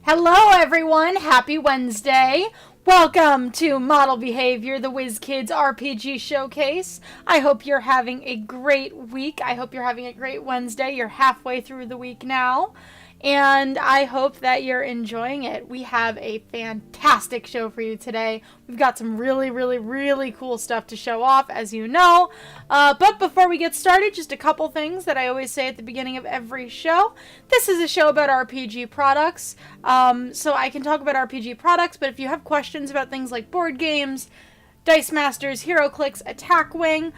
Hello everyone, happy Wednesday. Welcome to Model Behavior, the WizKids RPG Showcase. I hope you're having a great week. I hope you're having a great Wednesday. You're halfway through the week now. And I hope that you're enjoying it. We have a fantastic show for you today. We've got some really cool stuff to show off, as you know. But before we get started, just a couple things that I always say at the beginning of every show. This is a show about RPG products. So I can talk about RPG products, but if you have questions about things like board games, Dice Masters, HeroClix, Attack Wing,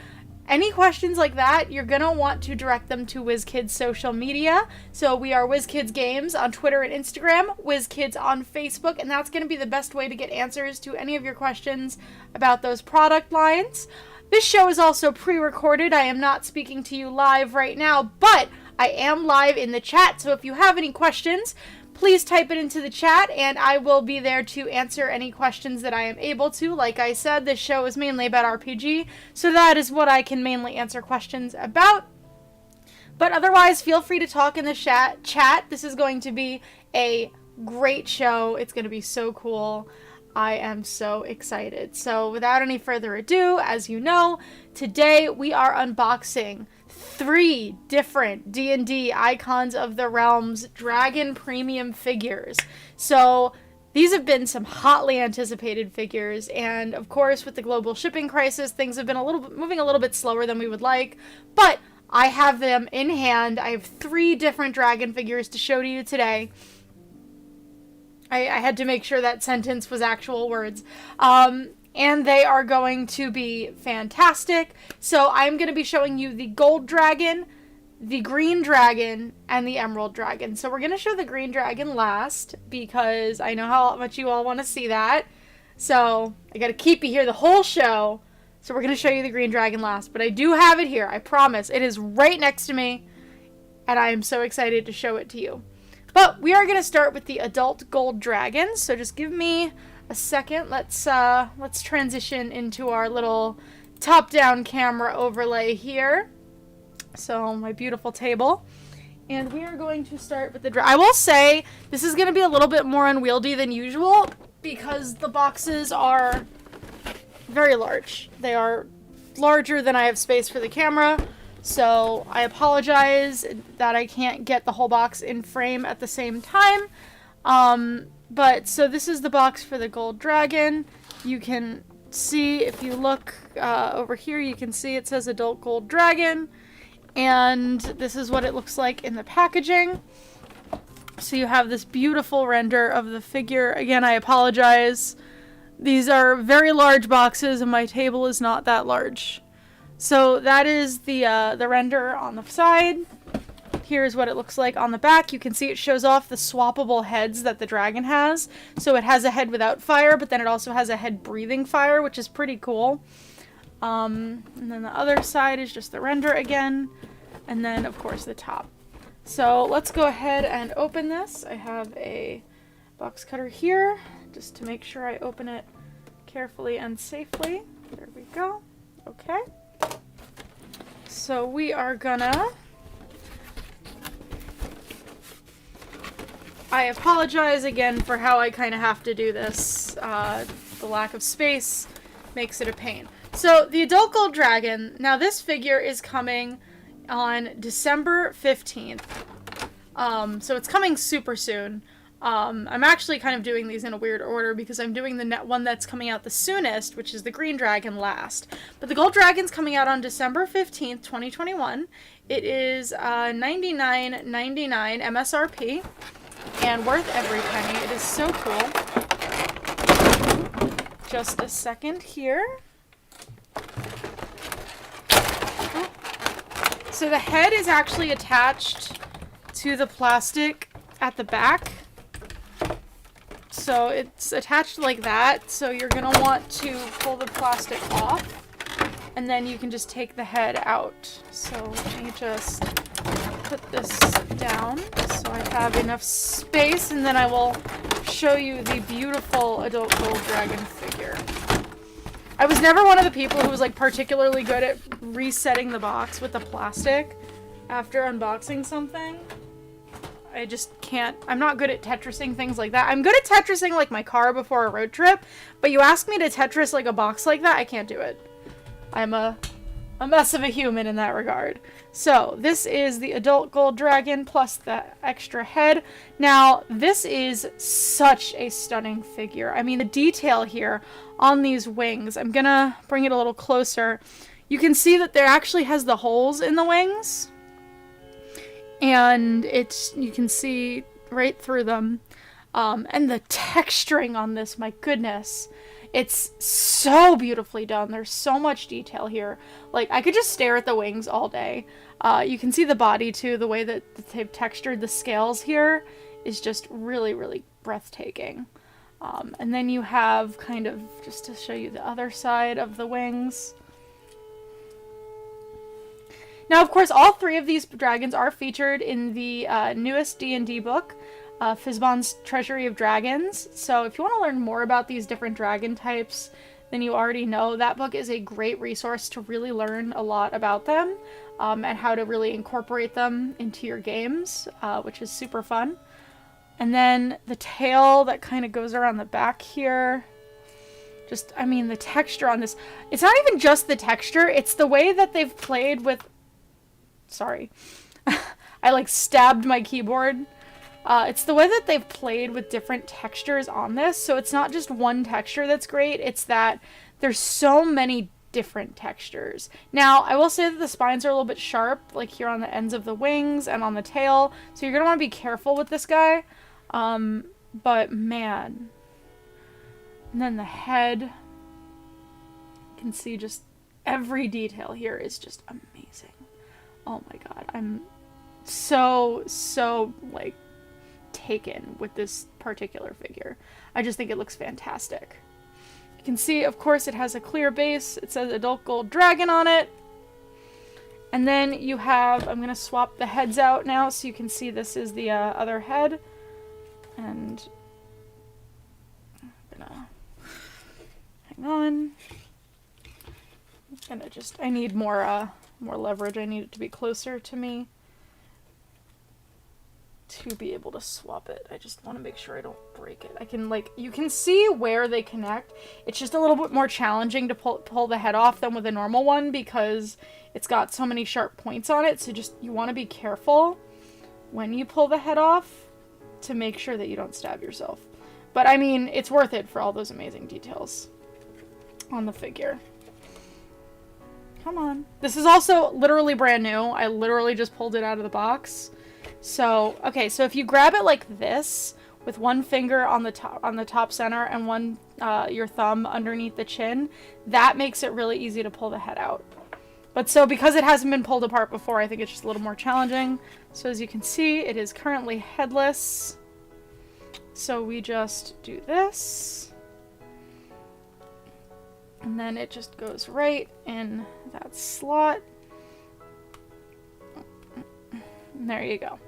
any questions like that, you're going to want to direct them to WizKids social media. So we are WizKids Games on Twitter and Instagram, WizKids on Facebook, and that's going to be the best way to get answers to any of your questions about those product lines. This show is also pre-recorded. I am not speaking to you live right now, but I am live in the chat, so if you have any questions, please type it into the chat, and I will be there to answer any questions that I am able to. Like I said, this show is mainly about RPG, so that is what I can mainly answer questions about. But otherwise, feel free to talk in the chat. This is going to be a great show. It's going to be so cool. I am so excited. So without any further ado, as you know, today we are unboxing 3 different D&D Icons of the Realms Dragon Premium figures. So these have been some hotly anticipated figures, and of course with the global shipping crisis, things have been moving a little bit slower than we would like, but I have them in hand. I have 3 different dragon figures to show to you today. I had to make sure that sentence was actual words. And they are going to be fantastic. So I'm going to be showing you the gold dragon, the green dragon, and the emerald dragon. So we're going to show the green dragon last because I know how much you all want to see that. So I got to keep you here the whole show. So we're going to show you the green dragon last. But I do have it here. I promise. It is right next to me. And I am so excited to show it to you. But we are going to start with the adult gold dragon. So just give me a second. Let's transition into our little top-down camera overlay here. So my beautiful table. And we are going to start with the I will say this is going to be a little bit more unwieldy than usual because the boxes are very large. They are larger than I have space for the camera. So I apologize that I can't get the whole box in frame at the same time. But so this is the box for the gold dragon. You can see, if you look over here, you can see it says adult gold dragon. And this is what it looks like in the packaging. So you have this beautiful render of the figure. Again, I apologize. These are very large boxes and my table is not that large. So that is the render on the side. Here's what it looks like on the back. You can see it shows off the swappable heads that the dragon has. So it has a head without fire, but then it also has a head breathing fire, which is pretty cool. And then the other side is just the render again. And then, of course, the top. So let's go ahead and open this. I have a box cutter here, just to make sure I open it carefully and safely. There we go. Okay. So we are gonna... I apologize again for how I kind of have to do this. The lack of space makes it a pain. So the adult gold dragon, now this figure is coming on December 15th. So it's coming super soon. I'm actually kind of doing these in a weird order because I'm doing the one that's coming out the soonest, which is the green dragon last. But the gold dragon's coming out on December 15th, 2021. It is $99.99 MSRP and worth every penny. It is so cool. Just a second here. So the head is actually attached to the plastic at the back. So it's attached like that. So you're going to want to pull the plastic off. And then you can just take the head out. So let me just put this down so I have enough space. And then I will show you the beautiful adult gold dragon figure. I was never one of the people who was like particularly good at resetting the box with the plastic after unboxing something. I just can't. I'm not good at Tetrising things like that. I'm good at Tetrising like my car before a road trip, but you ask me to Tetris like a box like that, I can't do it. I'm a mess of a human in that regard. So this is the adult gold dragon plus the extra head. Now this is such a stunning figure. I mean, the detail here on these wings, I'm gonna bring it a little closer. You can see that there actually has the holes in the wings. And you can see right through them. And the texturing on this, my goodness. It's so beautifully done. There's so much detail here. Like, I could just stare at the wings all day. You can see the body too. The way that they've textured the scales here is just really, really breathtaking. And then you have kind of, just to show you the other side of the wings. Now, of course, all three of these dragons are featured in the newest D&D book, Fizban's Treasury of Dragons. So if you want to learn more about these different dragon types than you already know, that book is a great resource to really learn a lot about them and how to really incorporate them into your games, which is super fun. And then the tail that kind of goes around the back here. Just, I mean, the texture on this. It's not even just the texture, it's the way that they've played with... Sorry. I like stabbed my keyboard. It's the way that they've played with different textures on this. So it's not just one texture that's great. It's that there's so many different textures. Now, I will say that the spines are a little bit sharp, like here on the ends of the wings and on the tail. So you're going to want to be careful with this guy. But man. And then the head. You can see just every detail here is just amazing. Oh my god, I'm so, like, taken with this particular figure. I just think it looks fantastic. You can see, of course, it has a clear base. It says Adult Gold Dragon on it. And then you have, I'm going to swap the heads out now so you can see this is the other head. And I'm going to, hang on. I'm going to just, I need more leverage. I need it to be closer to me to be able to swap it. I just want to make sure I don't break it. I can, like, you can see where they connect. It's just a little bit more challenging to pull the head off than with a normal one because it's got so many sharp points on it. So just, you want to be careful when you pull the head off to make sure that you don't stab yourself. But I mean, it's worth it for all those amazing details on the figure. Come on. This is also literally brand new. I literally just pulled it out of the box. So, okay, so if you grab it like this, with one finger on the top center and one, your thumb underneath the chin, that makes it really easy to pull the head out. But so, because it hasn't been pulled apart before, I think it's just a little more challenging. So as you can see, it is currently headless. So we just do this. And then it just goes right in that slot. And there you go.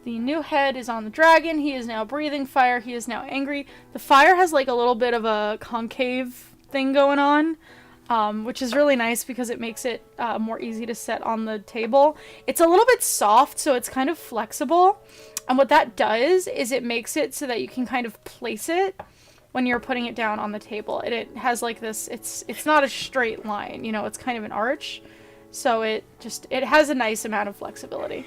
The new head is on the dragon. He is now breathing fire. He is now angry. The fire has like a little bit of a concave thing going on, which is really nice because it makes it more easy to set on the table. It's a little bit soft, so it's kind of flexible. And what that does is it makes it so that you can kind of place it when you're putting it down on the table. And it has like this, it's not a straight line, you know, it's kind of an arch. So it has a nice amount of flexibility.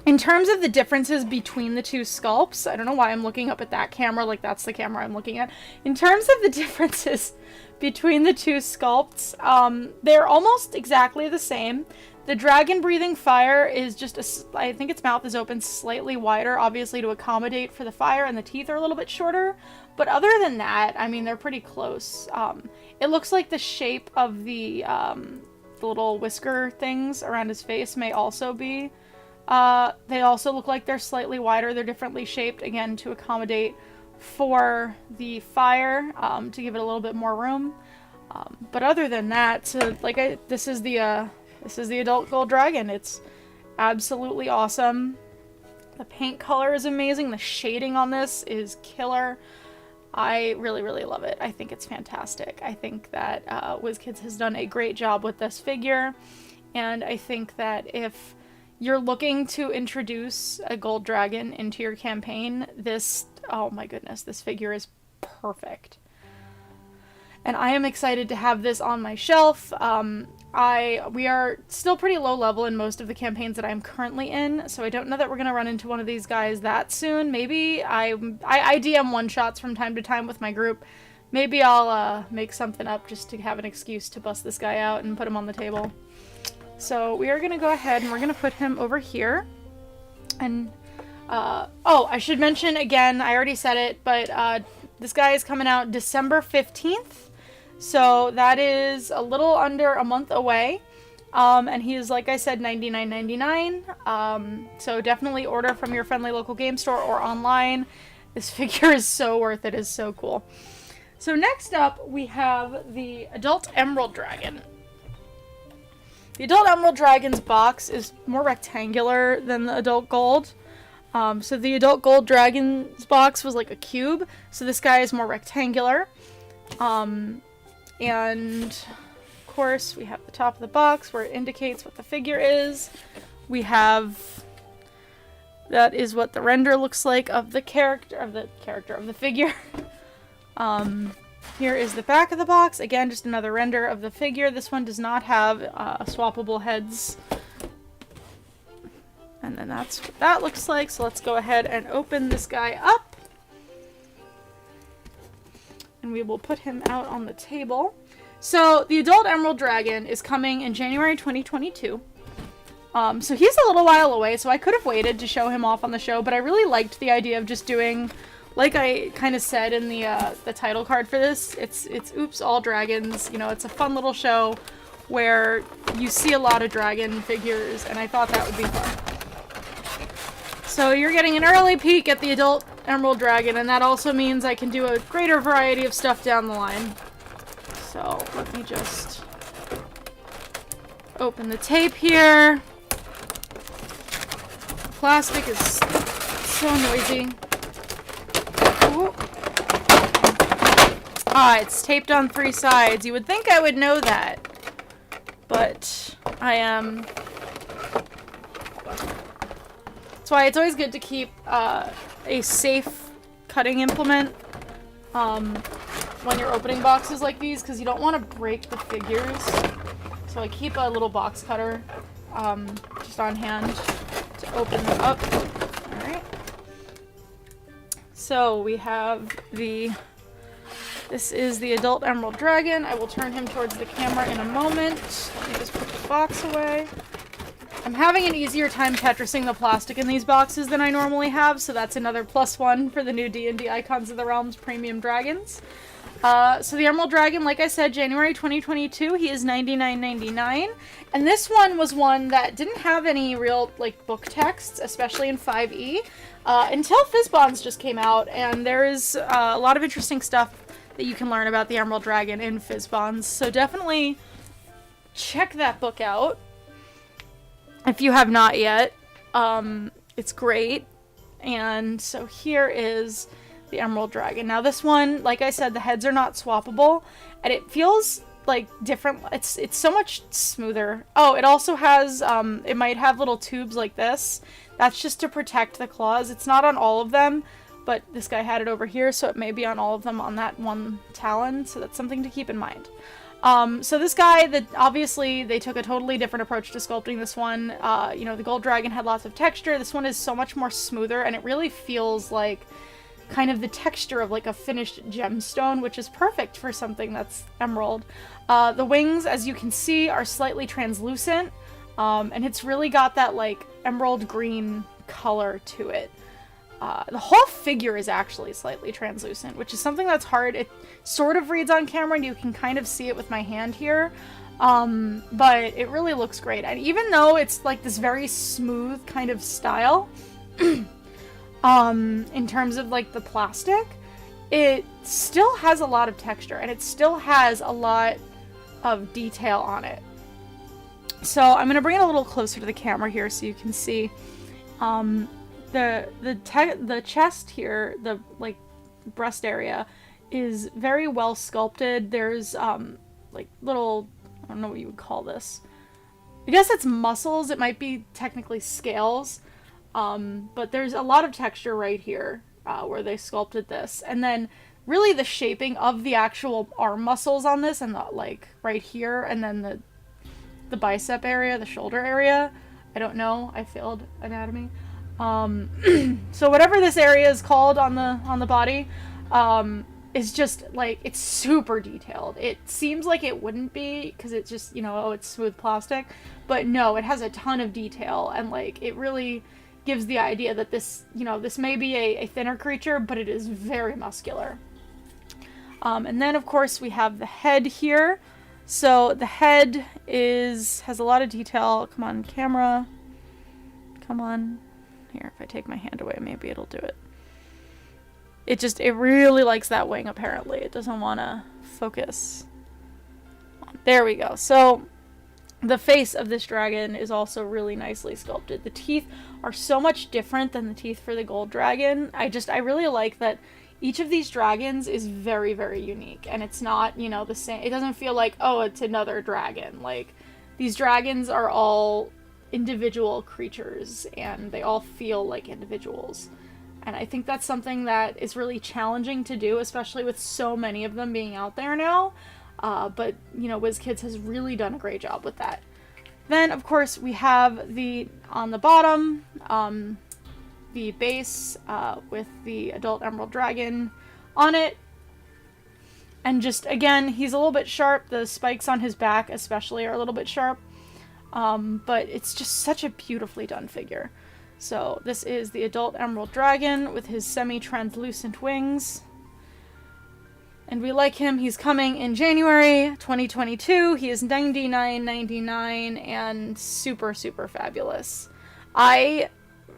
In terms of the differences between the two sculpts, I don't know why I'm looking up at that camera like that's the camera I'm looking at. In terms of the differences between the two sculpts, they're almost exactly the same. The dragon breathing fire is just, I think its mouth is open slightly wider, obviously to accommodate for the fire, and the teeth are a little bit shorter. But other than that, I mean, they're pretty close. It looks like the shape of the little whisker things around his face may also be, they also look like they're slightly wider. They're differently shaped, again, to accommodate for the fire, to give it a little bit more room. But other than that, so this is the adult gold dragon. It's absolutely awesome. The paint color is amazing. The shading on this is killer. I really, really love it. I think it's fantastic. I think that WizKids has done a great job with this figure. And I think that if you're looking to introduce a gold dragon into your campaign, this, oh my goodness, this figure is perfect. And I am excited to have this on my shelf. We are still pretty low level in most of the campaigns that I'm currently in, so I don't know that we're going to run into one of these guys that soon. Maybe I DM one-shots from time to time with my group. Maybe I'll make something up just to have an excuse to bust this guy out and put him on the table. So we are going to go ahead and we're going to put him over here. And, oh, I should mention again, I already said it, but this guy is coming out December 15th. So that is a little under a month away. And he is, like I said, $99.99. So definitely order from your friendly local game store or online. This figure is so worth it. It's so cool. So next up, we have the Adult Emerald Dragon. The Adult Emerald Dragon's box is more rectangular than the Adult Gold. So the Adult Gold Dragon's box was like a cube. So this guy is more rectangular. And of course we have the top of the box where it indicates what the figure is. We have, that is what the render looks like of the character of the figure. Here is the back of the box. Again, just another render of the figure. This one does not have swappable heads. And then that's what that looks like. So let's go ahead and open this guy up. And we will put him out on the table. So the Adult Emerald Dragon is coming in January 2022. So he's a little while away, so I could have waited to show him off on the show, but I really liked the idea of just doing, like I kind of said in the title card for this, it's Oops All Dragons. You know, it's a fun little show where you see a lot of dragon figures, and I thought that would be fun. So you're getting an early peek at the Adult Emerald Dragon, and that also means I can do a greater variety of stuff down the line. So let me just open the tape here. Plastic is so noisy. Ooh. Ah, it's taped on 3 sides. You would think I would know that, but I am. That's why it's always good to keep a safe cutting implement when you're opening boxes like these, because you don't want to break the figures. So I keep a little box cutter just on hand to open them up. Alright. So we have this is the Adult Emerald Dragon. I will turn him towards the camera in a moment. Let me just put the box away. I'm having an easier time Tetrising the plastic in these boxes than I normally have, so that's another +1 for the new D&D Icons of the Realms Premium Dragons. So the Emerald Dragon, like I said, January 2022, he is $99.99. And this one was one that didn't have any real, like, book texts, especially in 5e, until Fizzbonds just came out, and there is a lot of interesting stuff that you can learn about the Emerald Dragon in Fizzbonds, so definitely check that book out if you have not yet. It's great. And so here is the Emerald Dragon. Now this one, like I said, the heads are not swappable, and it feels like different. It's so much smoother. Oh, it also has, it might have little tubes like this. That's just to protect the claws. It's not on all of them, but this guy had it over here, so it may be on all of them on that one talon, so that's something to keep in mind. So this guy, obviously they took a totally different approach to sculpting this one. You know, the Gold Dragon had lots of texture. This one is so much more smoother, and it really feels like kind of the texture of like a finished gemstone, which is perfect for something that's emerald. The wings, as you can see, are slightly translucent, and it's really got that like emerald green color to it. The whole figure is actually slightly translucent, which is something that's hard. It sort of reads on camera, and you can kind of see it with my hand here, but it really looks great. And even though it's like this very smooth kind of style, in terms of like the plastic, it still has a lot of texture, and it still has a lot of detail on it. So I'm going to bring it a little closer to the camera here so you can see. The chest here, the like breast area, is very well sculpted. There's like little, I don't know what you would call this, I guess it's muscles. It might be technically scales. But there's a lot of texture right here where they sculpted this. And then really the shaping of the actual arm muscles on this, and the, like right here, and then the bicep area, the shoulder area. I don't know. I failed anatomy. So whatever this area is called on the body, is just like, it's super detailed. It seems like it wouldn't be because it's just, you know, oh, it's smooth plastic, but no, it has a ton of detail, and like it really gives the idea that this, you know, this may be a thinner creature, but it is very muscular. And then of course we have the head here. So the head has a lot of detail. Come on, camera. Come on. Here, if I take my hand away, maybe it'll do it. It really likes that wing, apparently. It doesn't want to focus. There we go. So the face of this dragon is also really nicely sculpted. The teeth are so much different than the teeth for the gold dragon. I really like that each of these dragons is very, very unique, and it's not, you know, the same. It doesn't feel like, oh, it's another dragon. Like, these dragons are all individual creatures, and they all feel like individuals. And I think that's something that is really challenging to do, especially with so many of them being out there now. But, you know, WizKids has really done a great job with that. Then, of course, we have on the bottom, the base with the adult emerald dragon on it. And just, again, he's a little bit sharp. The spikes on his back especially are a little bit sharp. But it's just such a beautifully done figure. So this is the adult emerald dragon with his semi-translucent wings. And we like him. He's coming in January 2022. He is $99.99 and super, super fabulous. I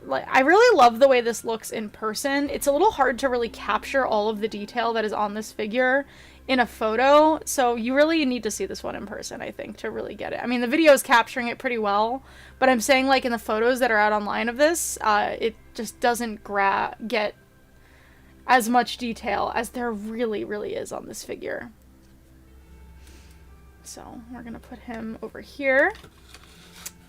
really love the way this looks in person. It's a little hard to really capture all of the detail that is on this figure in a photo, so you really need to see this one in person, I think, to really get it. I mean, the video is capturing it pretty well, but I'm saying, like, in the photos that are out online of this, it just doesn't get as much detail as there really, really is on this figure. So we're gonna put him over here.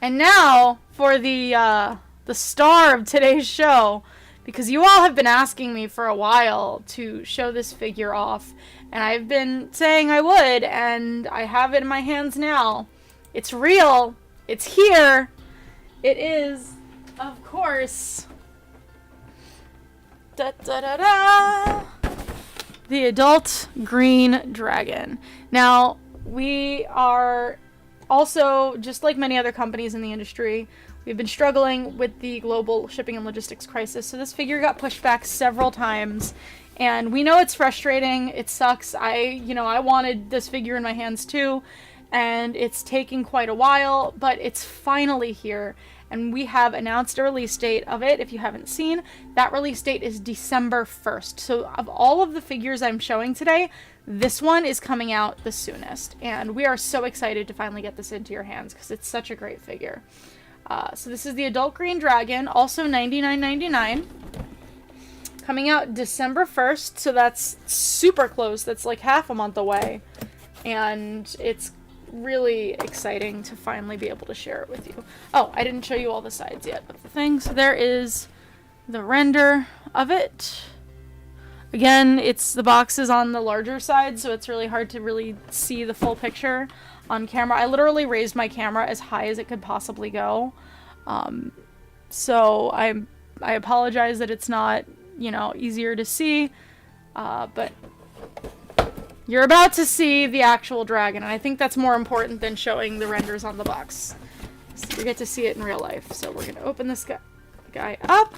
And now for the star of today's show, because you all have been asking me for a while to show this figure off, and I've been saying I would, and I have it in my hands now. It's real. It's here. It is, of course, the adult green dragon. Now, we are also, just like many other companies in the industry, we've been struggling with the global shipping and logistics crisis, so this figure got pushed back several times, and we know it's frustrating. It sucks. I wanted this figure in my hands too, and it's taking quite a while, but it's finally here, and we have announced a release date of it. If you haven't seen, that release date is December 1st. So of all of the figures I'm showing today, this one is coming out the soonest, and we are so excited to finally get this into your hands because it's such a great figure. So this is the adult green dragon, also $99.99. Coming out December 1st, so that's super close. That's like half a month away. And it's really exciting to finally be able to share it with you. Oh, I didn't show you all the sides yet of the thing. So there is the render of it. Again, the box is on the larger side, so it's really hard to really see the full picture on camera. I literally raised my camera as high as it could possibly go. So I apologize that it's not, easier to see, but you're about to see the actual dragon, and I think that's more important than showing the renders on the box. So you get to see it in real life. So we're gonna open this guy up.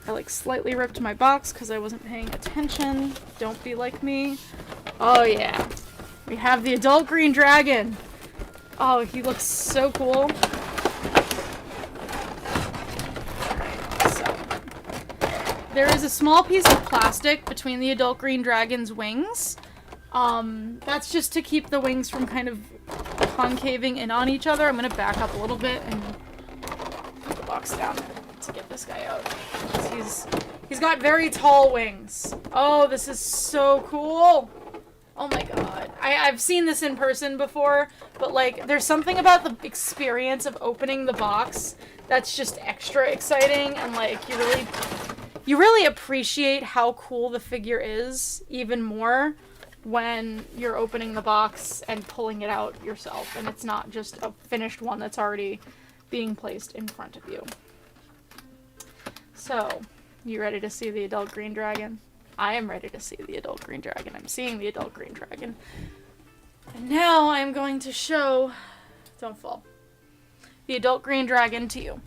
I slightly ripped my box because I wasn't paying attention. Don't be like me. Oh yeah. We have the adult green dragon. Oh, he looks so cool. So, there is a small piece of plastic between the adult green dragon's wings. That's just to keep the wings from kind of concaving in on each other. I'm going to back up a little bit and put the box down to get this guy out. He's got very tall wings. Oh, this is so cool. Oh my god. I've seen this in person before, but like there's something about the experience of opening the box that's just extra exciting, and like you really appreciate how cool the figure is even more when you're opening the box and pulling it out yourself, and it's not just a finished one that's already being placed in front of you. So, you ready to see the adult green dragon? I am ready to see the adult green dragon. I'm seeing the adult green dragon. And now I'm going to show, don't fall, the adult green dragon to you.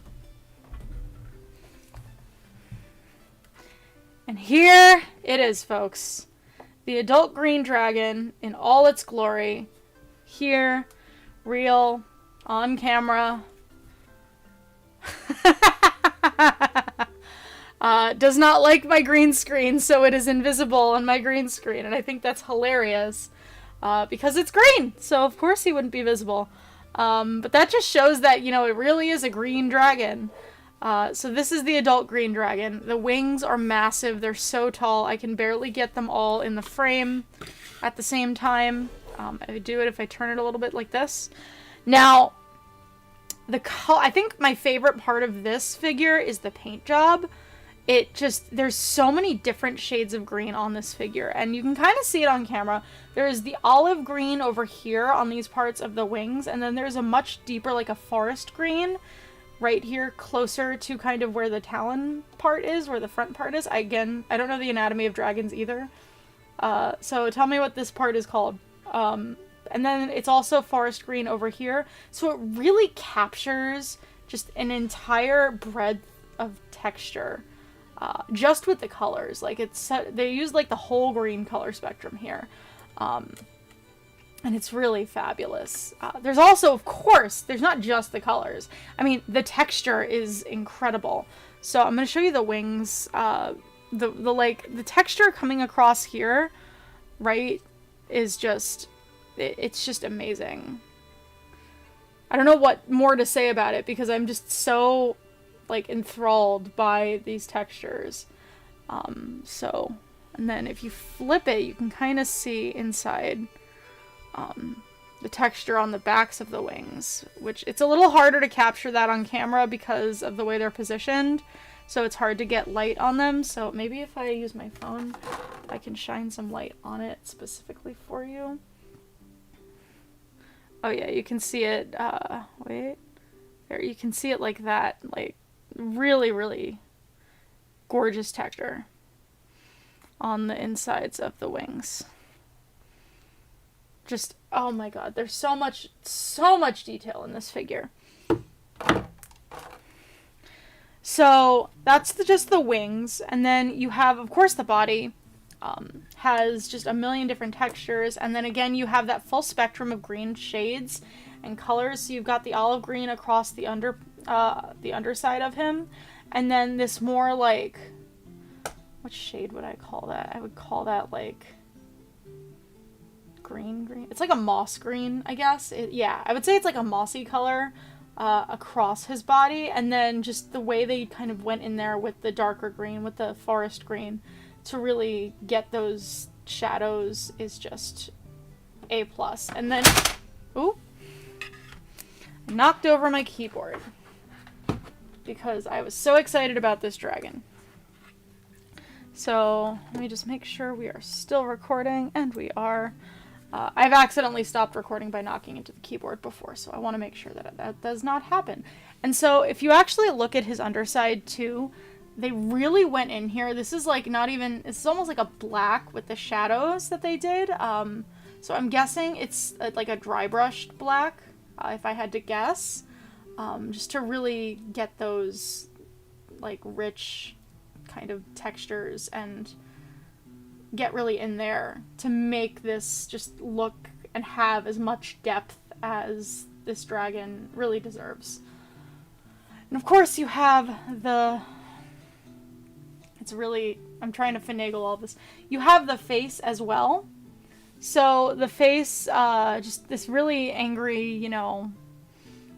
And here it is, folks. The adult green dragon in all its glory. Here, real, on camera. Does not like my green screen, so it is invisible on my green screen, and I think that's hilarious, because it's green, so of course he wouldn't be visible. But that just shows that, you know, it really is a green dragon. So this is the adult green dragon. The wings are massive. They're so tall. I can barely get them all in the frame at the same time. I do it if I turn it a little bit like this. Now, I think my favorite part of this figure is the paint job. There's so many different shades of green on this figure, and you can kind of see it on camera. There's the olive green over here on these parts of the wings, and then there's a much deeper, like a forest green, right here, closer to kind of where the talon part is, where the front part is. Again, I don't know the anatomy of dragons either. So tell me what this part is called. And then it's also forest green over here. So it really captures just an entire breadth of texture. Just with the colors. Like they use like the whole green color spectrum here. And it's really fabulous. There's also, of course, there's not just the colors. I mean, the texture is incredible. So I'm going to show you the wings. The texture coming across here, right, is just, it's just amazing. I don't know what more to say about it because I'm just so, like, enthralled by these textures. And then if you flip it, you can kind of see inside the texture on the backs of the wings, which it's a little harder to capture that on camera because of the way they're positioned, so it's hard to get light on them. So maybe if I use my phone, I can shine some light on it specifically for you. Oh yeah, you can see it, wait, there, you can see it like that, like really, really gorgeous texture on the insides of the wings. Just, oh my god, there's so much detail in this figure. So that's just the wings, and then you have, of course, the body has just a million different textures, and then again you have that full spectrum of green shades and colors. So you've got the olive green across the underside of him, and then this more like, what shade would I call that? I would call that like green. It's like a moss green, I guess. Yeah, I would say it's like a mossy color across his body, and then just the way they kind of went in there with the darker green, with the forest green, to really get those shadows is just A+. And then, ooh, I knocked over my keyboard because I was so excited about this dragon. So let me just make sure we are still recording, and we are. I've accidentally stopped recording by knocking into the keyboard before, so I want to make sure that that does not happen. And so if you actually look at his underside too, they really went in here. This is like not even, it's almost like a black with the shadows that they did. So I'm guessing it's like a dry brushed black, if I had to guess, just to really get those like rich kind of textures and get really in there to make this just look and have as much depth as this dragon really deserves. And of course you have I'm trying to finagle all this. You have the face as well. So the face, just this really angry, you know,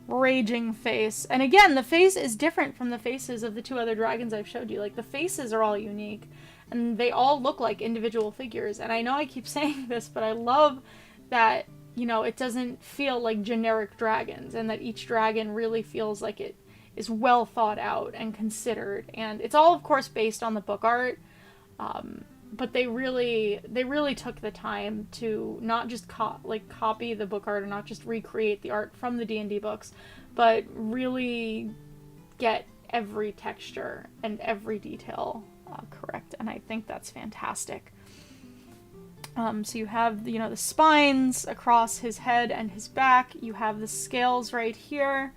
raging face. And again, the face is different from the faces of the two other dragons I've showed you. Like, the faces are all unique. and they all look like individual figures. And I know I keep saying this, but I love that, you know, it doesn't feel like generic dragons, and that each dragon really feels like it is well thought out and considered. And it's all, of course, based on the book art, but they really took the time to not just copy the book art, or not just recreate the art from the D&D books, but really get every texture and every detail correct. And I think that's fantastic. So you have, you know, the spines across his head and his back. You have the scales right here.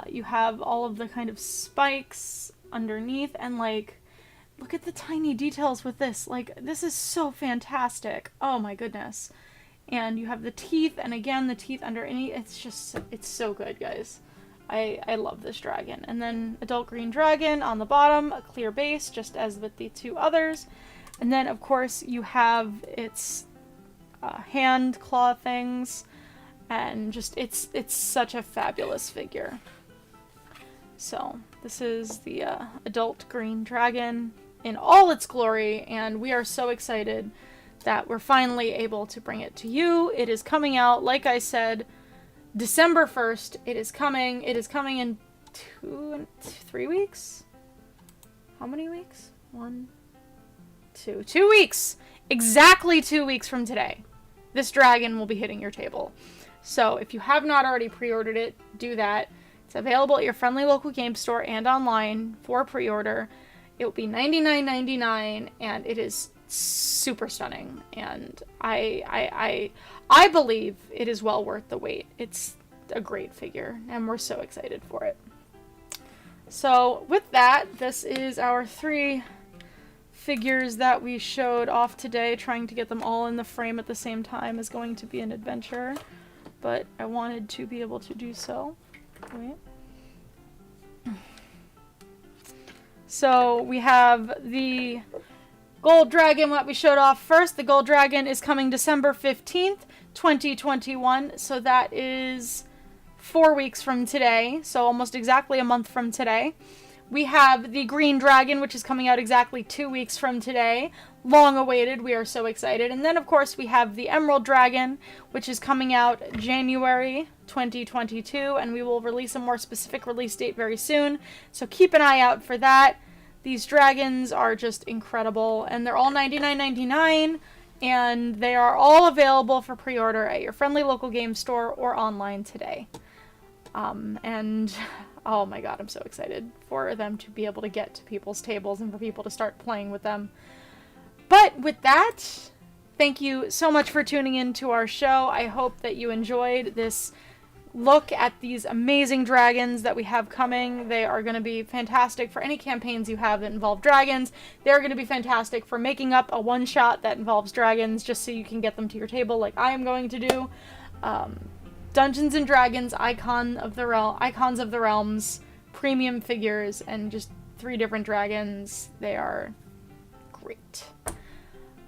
You have all of the kind of spikes underneath, and like, look at the tiny details with this. Like, this is so fantastic. Oh my goodness. And you have the teeth, and again, the teeth underneath. It's just, it's so good, guys. I love this dragon. And then adult green dragon on the bottom, a clear base, just as with the two others. And then, of course, you have its hand claw things, and just, it's such a fabulous figure. So, this is the adult green dragon in all its glory, and we are so excited that we're finally able to bring it to you. It is coming out, like I said, December 1st. It is coming in 3 weeks? How many weeks? 2 weeks! Exactly 2 weeks from today. This dragon will be hitting your table. So if you have not already pre-ordered it, do that. It's available at your friendly local game store and online for pre-order. It will be $99.99, and it is super stunning. And I believe it is well worth the wait. It's a great figure, and we're so excited for it. So with that, this is our 3 figures that we showed off today. Trying to get them all in the frame at the same time is going to be an adventure, but I wanted to be able to do so. Wait. So we have the gold dragon, what we showed off first. The gold dragon is coming December 15th, 2021. So that is 4 weeks from today. So almost exactly a month from today. We have the green dragon, which is coming out exactly 2 weeks from today. Long awaited. We are so excited. And then, of course, we have the emerald dragon, which is coming out January 2022. And we will release a more specific release date very soon. So keep an eye out for that. These dragons are just incredible. And they're all $99.99. And they are all available for pre-order at your friendly local game store or online today. And oh my god, I'm so excited for them to be able to get to people's tables and for people to start playing with them. But with that, thank you so much for tuning in to our show. I hope that you enjoyed this look at these amazing dragons that we have coming. They are going to be fantastic for any campaigns you have that involve dragons. They're going to be fantastic for making up a one-shot that involves dragons, just so you can get them to your table like I am going to do. Dungeons and Dragons, icons of the realms, premium figures, and just 3 different dragons. They are great.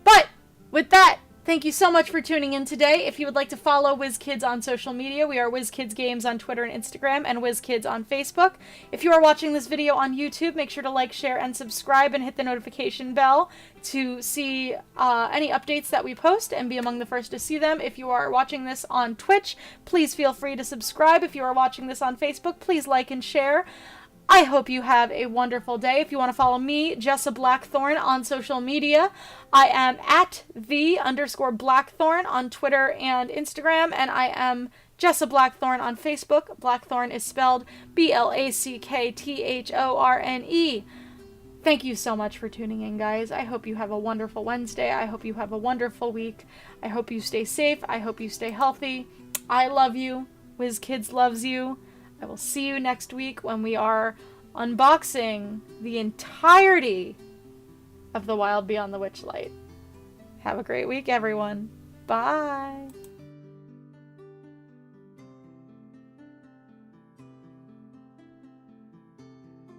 But with that, thank you so much for tuning in today. If you would like to follow WizKids on social media, we are WizKids Games on Twitter and Instagram, and WizKids on Facebook. If you are watching this video on YouTube, make sure to like, share, and subscribe, and hit the notification bell to see any updates that we post and be among the first to see them. If you are watching this on Twitch, please feel free to subscribe. If you are watching this on Facebook, please like and share. I hope you have a wonderful day. If you want to follow me, Jessa Blackthorne, on social media, I am at @the_Blackthorne on Twitter and Instagram, and I am Jessa Blackthorne on Facebook. Blackthorne is spelled BLACKTHORNE. Thank you so much for tuning in, guys. I hope you have a wonderful Wednesday. I hope you have a wonderful week. I hope you stay safe. I hope you stay healthy. I love you. WizKids loves you. I will see you next week when we are unboxing the entirety of The Wild Beyond the Witchlight. Have a great week, everyone. Bye.